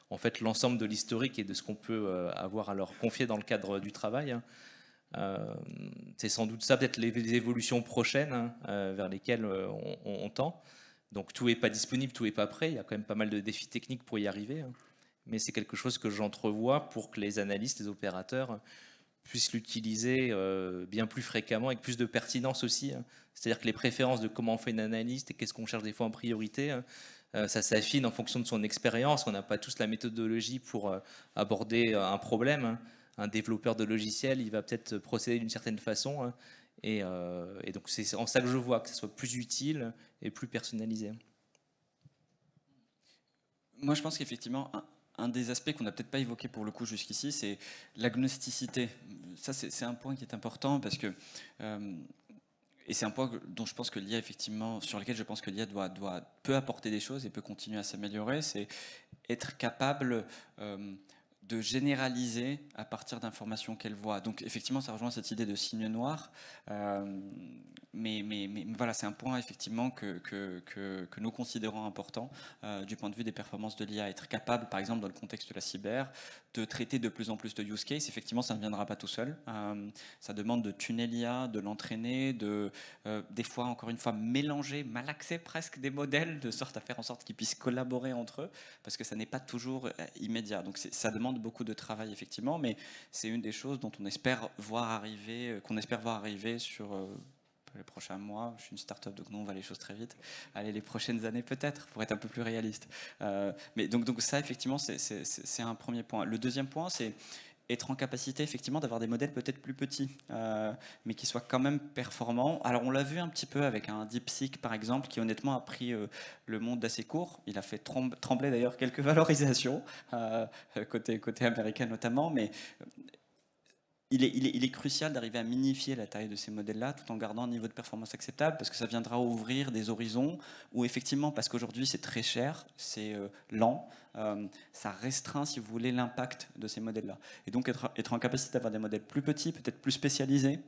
en fait, l'ensemble de l'historique et de ce qu'on peut avoir à leur confier dans le cadre du travail, hein. C'est sans doute ça, peut-être les évolutions prochaines, hein, vers lesquelles on tend. Donc tout n'est pas disponible, tout n'est pas prêt. Il y a quand même pas mal de défis techniques pour y arriver, hein. Mais c'est quelque chose que j'entrevois pour que les analystes, les opérateurs puissent l'utiliser bien plus fréquemment, avec plus de pertinence aussi, hein. C'est-à-dire que les préférences de comment on fait une analyse et qu'est-ce qu'on cherche des fois en priorité, hein, ça s'affine en fonction de son expérience. On n'a pas tous la méthodologie pour aborder un problème, hein. Un développeur de logiciel, il va peut-être procéder d'une certaine façon, hein, et donc c'est en ça que je vois que ce soit plus utile et plus personnalisé. Moi, je pense qu'effectivement, un des aspects qu'on n'a peut-être pas évoqué pour le coup jusqu'ici, c'est l'agnosticité. Ça, c'est un point qui est important parce que et c'est un point dont je pense que l'IA, effectivement, sur lequel je pense que l'IA peut apporter des choses et peut continuer à s'améliorer, c'est être capable de généraliser à partir d'informations qu'elle voit. Donc effectivement, ça rejoint cette idée de signe noir, mais voilà, c'est un point effectivement que nous considérons important du point de vue des performances de l'IA. Être capable, par exemple, dans le contexte de la cyber, de traiter de plus en plus de use cases. Effectivement, ça ne viendra pas tout seul. Ça demande de tuner l'IA, de l'entraîner, des fois, encore une fois, mélanger, malaxer presque des modèles, de sorte à faire en sorte qu'ils puissent collaborer entre eux, parce que ça n'est pas toujours immédiat. Donc ça demande beaucoup de travail, effectivement, mais c'est une des choses dont on espère voir arriver, sur les prochains mois. Je suis une start-up, donc nous, on va les choses très vite. Allez, les prochaines années peut-être, pour être un peu plus réaliste. Mais donc ça, effectivement, c'est un premier point. Le deuxième point, c'est être en capacité, effectivement, d'avoir des modèles peut-être plus petits, mais qui soient quand même performants. Alors, on l'a vu un petit peu avec un DeepSeek, par exemple, qui honnêtement a pris le monde d'assez court. Il a fait trembler d'ailleurs quelques valorisations, côté américain notamment, mais il est crucial d'arriver à minifier la taille de ces modèles-là tout en gardant un niveau de performance acceptable, parce que ça viendra ouvrir des horizons où effectivement, parce qu'aujourd'hui c'est très cher, c'est lent, ça restreint, si vous voulez, l'impact de ces modèles-là. Et donc être en capacité d'avoir des modèles plus petits, peut-être plus spécialisés,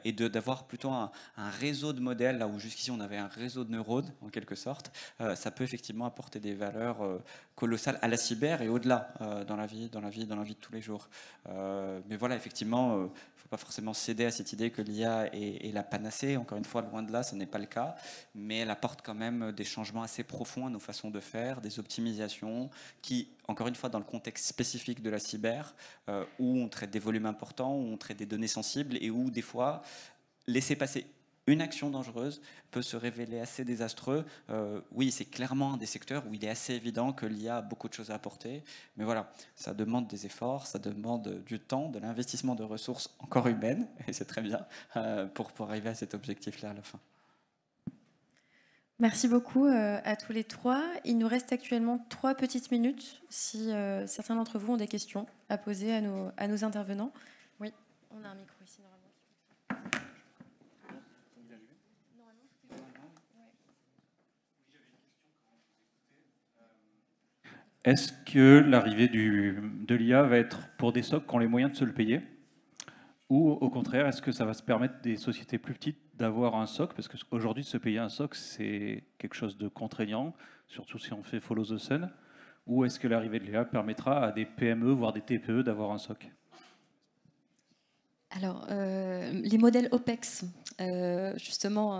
et d'avoir plutôt un réseau de modèles, là où jusqu'ici on avait un réseau de neurones, en quelque sorte, ça peut effectivement apporter des valeurs colossales à la cyber et au-delà dans la vie de tous les jours. Mais voilà, effectivement, il ne faut pas forcément céder à cette idée que l'IA est la panacée. Encore une fois, loin de là, ce n'est pas le cas. Mais elle apporte quand même des changements assez profonds à nos façons de faire, des optimisations qui, encore une fois, dans le contexte spécifique de la cyber, où on traite des volumes importants, où on traite des données sensibles et où, des fois, laisser passer une action dangereuse peut se révéler assez désastreux. Oui, c'est clairement un des secteurs où il est assez évident que l'IA a beaucoup de choses à apporter. Mais voilà, ça demande des efforts, ça demande du temps, de l'investissement de ressources encore humaines, et c'est très bien, pour arriver à cet objectif-là à la fin. Merci beaucoup à tous les trois. Il nous reste actuellement 3 petites minutes si certains d'entre vous ont des questions à poser à nos intervenants. Oui, on a un micro ici normalement. Est-ce que l'arrivée de l'IA va être pour des SOC qui ont les moyens de se le payer? Ou au contraire, est-ce que ça va se permettre des sociétés plus petites d'avoir un SOC? Parce qu'aujourd'hui, se payer un SOC, c'est quelque chose de contraignant, surtout si on fait follow the sun. Ou est-ce que l'arrivée de l'IA permettra à des PME, voire des TPE, d'avoir un SOC? Alors, les modèles OPEX, justement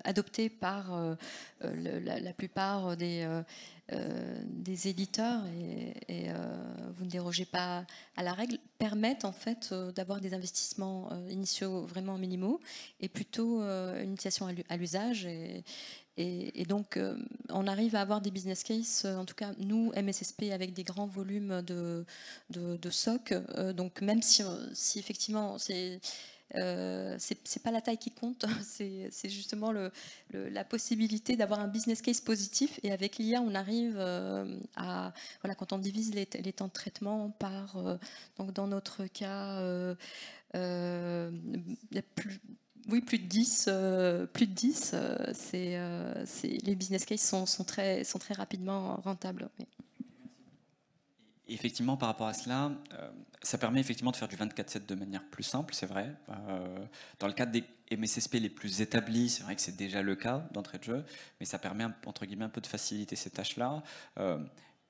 adoptés par la plupart des éditeurs, et vous ne dérogez pas à la règle, permettent en fait d'avoir des investissements initiaux vraiment minimaux et plutôt une initiation à l'usage. Et donc, on arrive à avoir des business cases, en tout cas, nous, MSSP, avec des grands volumes de SOC. Donc, même si effectivement, c'est pas la taille qui compte, c'est justement la possibilité d'avoir un business case positif. Et avec l'IA, on arrive à, voilà, quand on divise les temps de traitement par, donc dans notre cas, plus de 10, les business cases sont très rapidement rentables. Oui. Et effectivement, par rapport à cela, ça permet effectivement de faire du 24/7 de manière plus simple, c'est vrai. Dans le cadre des MSSP les plus établis, c'est vrai que c'est déjà le cas d'entrée de jeu, mais ça permet, entre guillemets, un peu de faciliter ces tâches-là.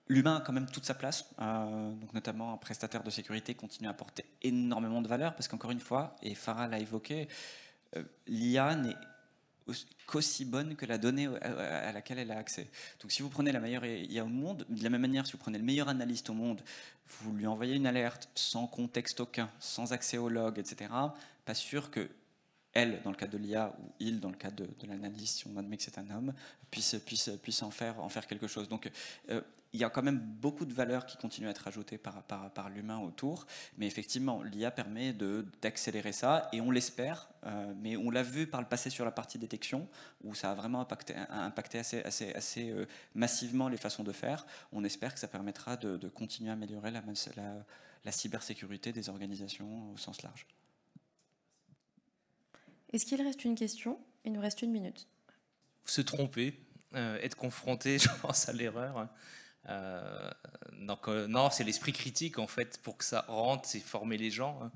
L'humain a quand même toute sa place, donc notamment un prestataire de sécurité continue à apporter énormément de valeur, parce qu'encore une fois, et Farah l'a évoqué, l'IA n'est qu'aussi bonne que la donnée à laquelle elle a accès. Donc si vous prenez la meilleure IA au monde, de la même manière, si vous prenez le meilleur analyste au monde, vous lui envoyez une alerte sans contexte aucun, sans accès au log, etc., pas sûr que elle, dans le cas de l'IA, ou il, dans le cas de l'analyste, si on admet que c'est un homme, puisse en faire quelque chose. Donc, il y a quand même beaucoup de valeurs qui continuent à être ajoutées par l'humain autour, mais effectivement, l'IA permet d'accélérer ça, et on l'espère, mais on l'a vu par le passé sur la partie détection, où ça a vraiment impacté assez massivement les façons de faire. On espère que ça permettra de continuer à améliorer la cybersécurité des organisations au sens large. Est-ce qu'il reste une question? Il nous reste 1 minute. Se tromper, être confronté, je pense, à l'erreur. Non, c'est l'esprit critique, en fait, pour que ça rentre, c'est former les gens.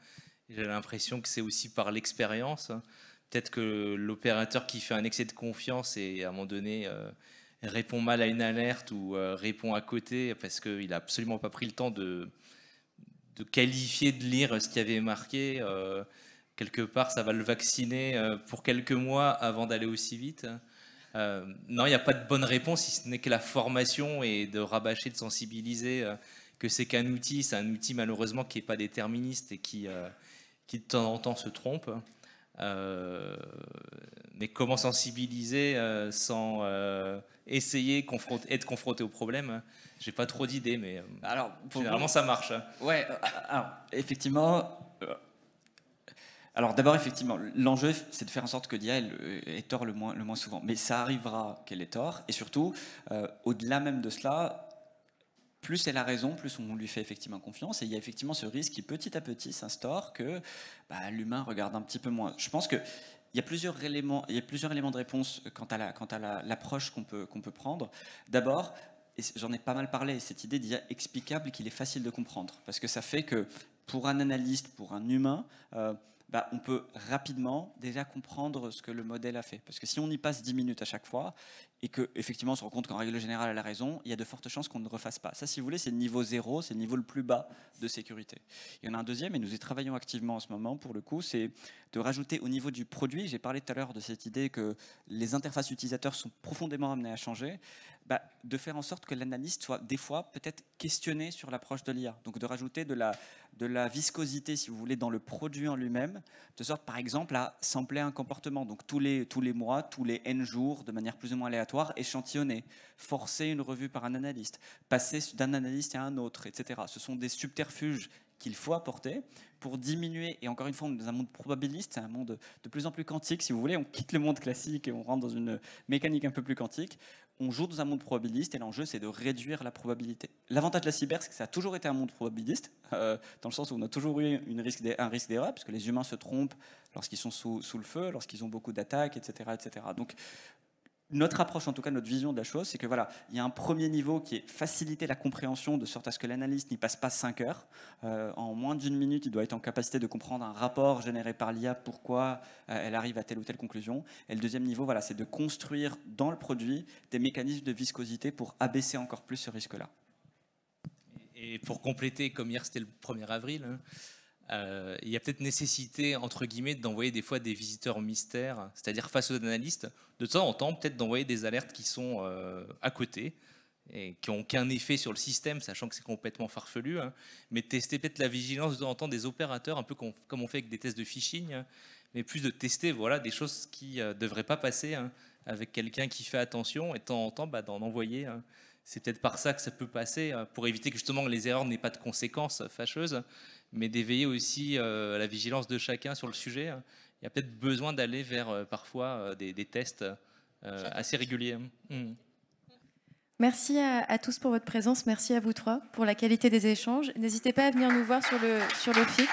J'ai l'impression que c'est aussi par l'expérience. Peut-être que l'opérateur qui fait un excès de confiance et à un moment donné répond mal à une alerte ou répond à côté parce qu'il n'a absolument pas pris le temps de qualifier, de lire ce qui avait marqué. Quelque part, ça va le vacciner pour quelques mois avant d'aller aussi vite. Non, il n'y a pas de bonne réponse, si ce n'est que la formation et de rabâcher, de sensibiliser que c'est qu'un outil. C'est un outil malheureusement qui n'est pas déterministe et qui de temps en temps se trompe. Mais comment sensibiliser sans essayer être confronté au problème? J'ai pas trop d'idées, mais alors, généralement ça marche. Ouais, alors effectivement... Alors d'abord, effectivement, l'enjeu, c'est de faire en sorte que l'IA ait tort le moins souvent. Mais ça arrivera qu'elle ait tort. Et surtout, au-delà même de cela, plus elle a raison, plus on lui fait effectivement confiance. Et il y a effectivement ce risque qui petit à petit s'instaure que l'humain regarde un petit peu moins. Je pense qu'il y a plusieurs éléments de réponse quant à l'approche qu'on peut prendre. D'abord, et j'en ai pas mal parlé, cette idée d'IA explicable qu'il est facile de comprendre. Parce que ça fait que pour un analyste, pour un humain, on peut rapidement déjà comprendre ce que le modèle a fait. Parce que si on y passe 10 minutes à chaque fois, et qu'effectivement on se rend compte qu'en règle générale elle a raison, il y a de fortes chances qu'on ne refasse pas. Ça, si vous voulez, c'est le niveau 0, c'est le niveau le plus bas de sécurité. Il y en a un deuxième, et nous y travaillons activement en ce moment, pour le coup, c'est de rajouter au niveau du produit, j'ai parlé tout à l'heure de cette idée que les interfaces utilisateurs sont profondément amenées à changer, de faire en sorte que l'analyste soit des fois peut-être questionné sur l'approche de l'IA. Donc de rajouter de la viscosité, si vous voulez, dans le produit en lui-même, de sorte par exemple à sampler un comportement. Donc tous les mois, tous les N jours, de manière plus ou moins aléatoire, échantillonner, forcer une revue par un analyste, passer d'un analyste à un autre, etc. Ce sont des subterfuges qu'il faut apporter pour diminuer, et encore une fois, on est dans un monde probabiliste, c'est un monde de plus en plus quantique, si vous voulez, on quitte le monde classique et on rentre dans une mécanique un peu plus quantique. On joue dans un monde probabiliste et l'enjeu, c'est de réduire la probabilité. L'avantage de la cyber, c'est que ça a toujours été un monde probabiliste, dans le sens où on a toujours eu un risque d'erreur, parce que les humains se trompent lorsqu'ils sont sous le feu, lorsqu'ils ont beaucoup d'attaques, etc., etc. Donc, notre approche, en tout cas notre vision de la chose, c'est que voilà, il y a un premier niveau qui est faciliter la compréhension de sorte à ce que l'analyste n'y passe pas 5 heures. En moins d'1 minute, il doit être en capacité de comprendre un rapport généré par l'IA, pourquoi elle arrive à telle ou telle conclusion. Et le deuxième niveau, voilà, c'est de construire dans le produit des mécanismes de viscosité pour abaisser encore plus ce risque-là. Et pour compléter, comme hier c'était le 1er avril, il y a peut-être nécessité, entre guillemets, d'envoyer des fois des visiteurs mystères, c'est-à-dire face aux analystes, de temps en temps, peut-être d'envoyer des alertes qui sont à côté et qui n'ont aucun effet sur le système, sachant que c'est complètement farfelu, hein, mais de tester peut-être la vigilance de temps en temps des opérateurs, un peu comme on fait avec des tests de phishing, hein, mais plus de tester des choses qui ne devraient pas passer, hein, avec quelqu'un qui fait attention, et de temps en temps d'en envoyer. Hein. C'est peut-être par ça que ça peut passer, pour éviter que justement les erreurs n'aient pas de conséquences fâcheuses, mais d'éveiller aussi la vigilance de chacun sur le sujet. Il y a peut-être besoin d'aller vers parfois des tests assez réguliers. Merci à tous pour votre présence. Merci à vous trois pour la qualité des échanges. N'hésitez pas à venir nous voir sur le FIC.